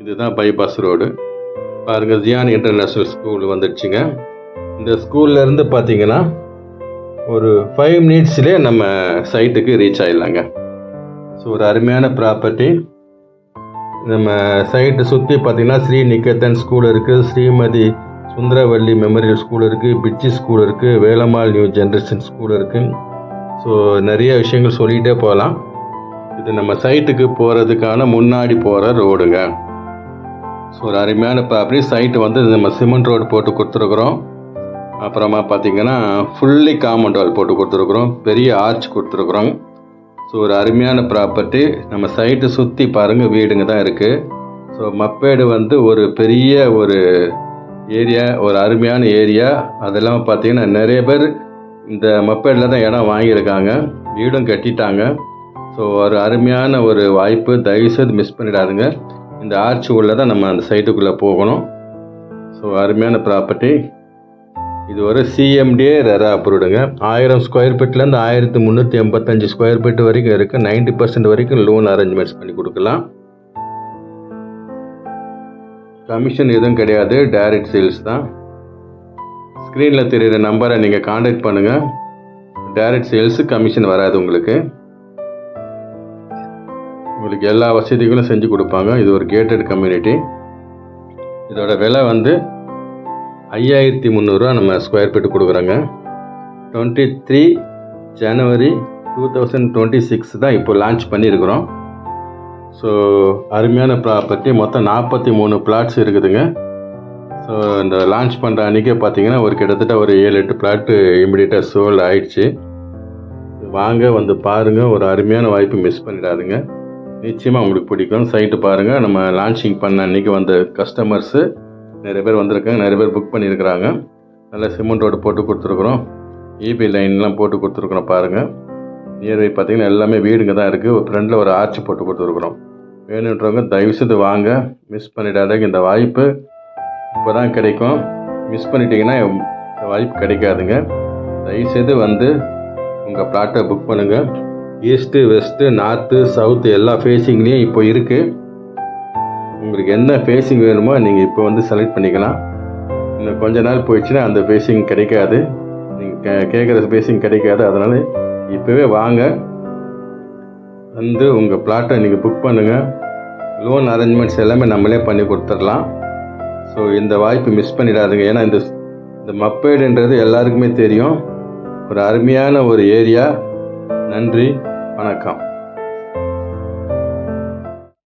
இதுதான் bypass road. பாருங்கள், Ziyan international school வந்துடுச்சுங்க. இந்த ஸ்கூல்லேருந்து பார்த்தீங்கன்னா ஒரு 5 மினிட்ஸ்லேயே நம்ம சைட்டுக்கு ரீச் ஆகிடலாங்க. ஸோ ஒரு அருமையான ப்ராப்பர்ட்டி. நம்ம சைட்டு சுற்றி பார்த்திங்கன்னா ஸ்ரீ நிகேதன் ஸ்கூல் இருக்குது, ஸ்ரீமதி சுந்தரவல்லி மெமோரியல் ஸ்கூல் இருக்குது, பிட்ஜி ஸ்கூல் இருக்குது, வேலம்மாள் நியூ ஜென்ரேஷன் ஸ்கூல் இருக்குது. ஸோ நிறைய விஷயங்கள் சொல்லிகிட்டே போகலாம். இது நம்ம சைட்டுக்கு போகிறதுக்கான முன்னாடி போகிற ரோடுங்க. ஸோ ஒரு அருமையான ப்ராப்பர்ட்டி. சைட்டு வந்து நம்ம சிமெண்ட் ரோடு போட்டு கொடுத்துருக்குறோம். அப்புறமா பார்த்திங்கன்னா ஃபுல்லி காம்பவுண்ட் வால் போட்டு கொடுத்துருக்குறோம், பெரிய ஆர்ச் கொடுத்துருக்குறோம். ஸோ ஒரு அருமையான ப்ராப்பர்ட்டி. நம்ம சைட்டு சுற்றி பாருங்கள் வீடுங்க தான் இருக்குது. ஸோ மப்பேடு வந்து ஒரு பெரிய ஒரு ஏரியா, ஒரு அருமையான ஏரியா. அதெல்லாம் பார்த்திங்கன்னா நிறைய பேர் இந்த மப்பேடில் தான் இடம் வாங்கியிருக்காங்க, வீடும் கட்டிட்டாங்க. ஸோ ஒரு அருமையான ஒரு வாய்ப்பு, தயவுசெய்து மிஸ் பண்ணிடாதுங்க. இந்த ஆர்ச் உள்ள தான் நம்ம அந்த சைட்டுக்குள்ளே போகணும். ஸோ அருமையான ப்ராப்பர்ட்டி. இது ஒரு சிஎம்டிஏ ரெரா அப்ரூவ்டுங்க. 1000 ஸ்கொயர் ஃபீட்லேருந்து 1385 ஸ்கொயர் ஃபீட் வரைக்கும் இருக்குது. 90% வரைக்கும் லோன் அரேஞ்ச்மெண்ட்ஸ் பண்ணி கொடுக்கலாம். கமிஷன் எதுவும் கிடையாது, டைரக்ட் சேல்ஸ் தான். ஸ்க்ரீனில் தெரிகிற நம்பரை நீங்கள் காண்டாக்ட் பண்ணுங்கள். டைரக்ட் சேல்ஸு கமிஷன் வராது உங்களுக்கு. உங்களுக்கு எல்லா வசதிகளும் செஞ்சு கொடுப்பாங்க. இது ஒரு கேட்டட் கம்யூனிட்டி. இதோட விலை வந்து 5300 நம்ம ஸ்கொயர் ஃபீட் கொடுக்குறோங்க. 23 ஜனவரி 2026 தான் இப்போ லான்ச் பண்ணியிருக்கிறோம். ஸோ அருமையான ப்ராப்பர்ட்டி. மொத்தம் 43 பிளாட்ஸ் இருக்குதுங்க. ஸோ இந்த லான்ச் பண்ணுற அன்றைக்கே பார்த்தீங்கன்னா கிட்டத்தட்ட ஒரு 7-8 பிளாட்டு இமிடியேட்டாக சோல்ட் ஆயிடுச்சு. வாங்க, வந்து பாருங்கள். ஒரு அருமையான வாய்ப்பு, மிஸ் பண்ணிடாதுங்க. நிச்சயமாக உங்களுக்கு பிடிக்கும். சைட்டு பாருங்கள். நம்ம லான்ச்சிங் பண்ண அன்றைக்கி வந்த கஸ்டமர்ஸு நிறைய பேர் வந்திருக்காங்க, நிறைய பேர் புக் பண்ணியிருக்கிறாங்க. நல்லா சிமெண்ட் ரோடு போட்டு கொடுத்துருக்குறோம், இபி லைன்லாம் போட்டு கொடுத்துருக்குறோம். பாருங்கள், நியர்பை பார்த்திங்கன்னா எல்லாமே வீடுங்க தான் இருக்குது. ஃப்ரெண்டில் ஒரு ஆர்ச் போட்டு கொடுத்துருக்குறோம். வேணுன்றவங்க தயவுசெய்து வாங்க, மிஸ் பண்ணிடாதீங்க. இந்த வாய்ப்பு இப்போ தான் கிடைக்கும். மிஸ் பண்ணிட்டீங்கன்னா இந்த வாய்ப்பு கிடைக்காதுங்க. தயவுசெய்து வந்து உங்கள் பிளாட்டை புக் பண்ணுங்கள். ஈஸ்ட்டு, வெஸ்ட்டு, நார்த்து, சவுத்து எல்லா ஃபேஸிங்லேயும் இப்போ இருக்குது. உங்களுக்கு என்ன ஃபேஸிங் வேணுமோ நீங்கள் இப்போ வந்து செலக்ட் பண்ணிக்கலாம். இன்னும் கொஞ்ச நாள் போயிடுச்சுன்னா அந்த ஃபேஸிங் கிடைக்காது, நீங்கள் கேட்குற ஃபேஸிங் கிடைக்காது. அதனால் இப்போவே வாங்க, வந்து உங்கள் பிளாட்டை நீங்கள் புக் பண்ணுங்கள். லோன் அரேஞ்ச்மெண்ட்ஸ் எல்லாமே நம்மளே பண்ணி கொடுத்துடலாம். ஸோ இந்த வாய்ப்பு மிஸ் பண்ணிடாதுங்க. ஏன்னா இந்த மப்பேடுன்றது எல்லாருக்குமே தெரியும். ஒரு அருமையான ஒரு ஏரியா. நன்றி, வணக்கம்.